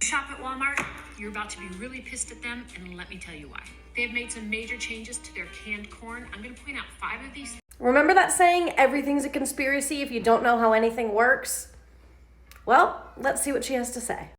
Shop at Walmart, you're about to be really pissed at them, and let me tell you why. They've made some major changes to their canned corn. I'm going to point out 5 of these. Remember that saying, everything's a conspiracy if you don't know how anything works? Well, let's see what she has to say.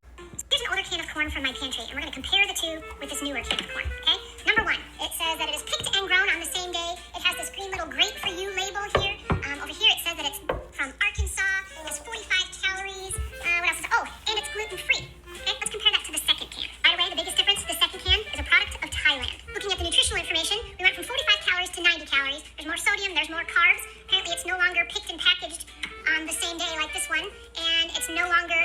Here's an older can of corn from my pantry, and we're going to compare the two with this newer can of corn, okay? Number 1, it says that it is picked and grown on the same day. It has this green little Great For You label here. Over here it says that it's from Arkansas. It's 45 calories. What else is it? Oh, and it's gluten-free. Okay, let's compare that to the second can. By the way, the biggest difference, the second can is a product of Thailand. Looking at the nutritional information, we went from 45 calories to 90 calories. There's more sodium, there's more carbs. Apparently it's no longer picked and packaged on the same day like this one, and it's no longer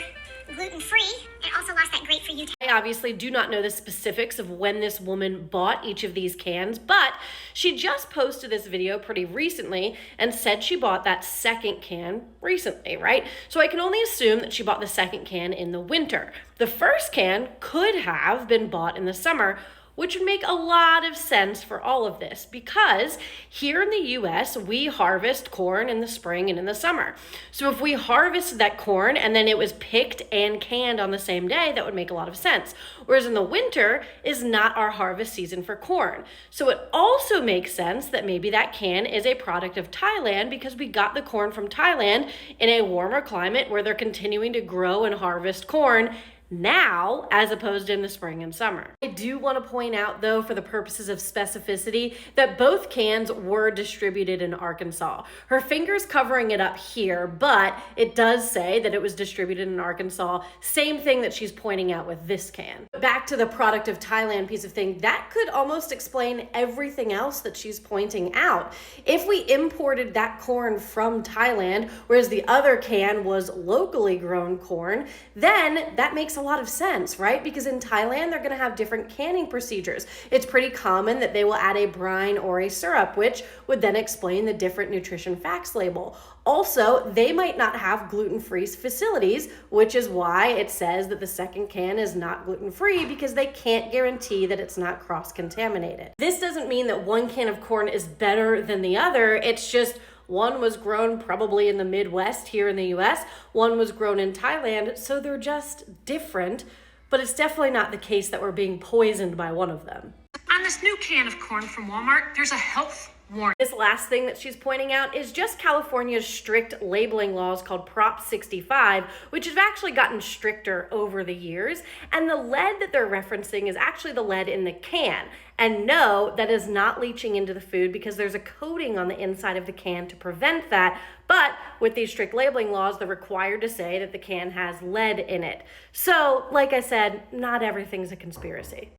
gluten-free. It also lost that Great For You. I obviously do not know the specifics of when this woman bought each of these cans, but she just posted this video pretty recently and said she bought that second can recently, right? So I can only assume that she bought the second can in the winter. The first can could have been bought in the summer, which would make a lot of sense for all of this because here in the US, we harvest corn in the spring and in the summer. So if we harvested that corn and then it was picked and canned on the same day, that would make a lot of sense. Whereas in the winter is not our harvest season for corn. So it also makes sense that maybe that can is a product of Thailand because we got the corn from Thailand in a warmer climate where they're continuing to grow and harvest corn now as opposed to in the spring and summer. I do want to point out though, for the purposes of specificity, that both cans were distributed in Arkansas. Her finger's covering it up here, but it does say that it was distributed in Arkansas. Same thing that she's pointing out with this can. Back to the product of Thailand piece of thing, that could almost explain everything else that she's pointing out. If we imported that corn from Thailand, whereas the other can was locally grown corn, then that makes a lot of sense, right? Because in Thailand, they're going to have different canning procedures. It's pretty common that they will add a brine or a syrup, which would then explain the different nutrition facts label. Also, they might not have gluten-free facilities, which is why it says that the second can is not gluten-free because they can't guarantee that it's not cross-contaminated. This doesn't mean that one can of corn is better than the other. It's just one was grown probably in the Midwest here in the US, one was grown in Thailand, so they're just different, but it's definitely not the case that we're being poisoned by one of them. On this new can of corn from Walmart, there's a health warning. This last thing that she's pointing out is just California's strict labeling laws called Prop 65, which have actually gotten stricter over the years. And the lead that they're referencing is actually the lead in the can. And no, that is not leaching into the food because there's a coating on the inside of the can to prevent that. But with these strict labeling laws, they're required to say that the can has lead in it. So, like I said, not everything's a conspiracy.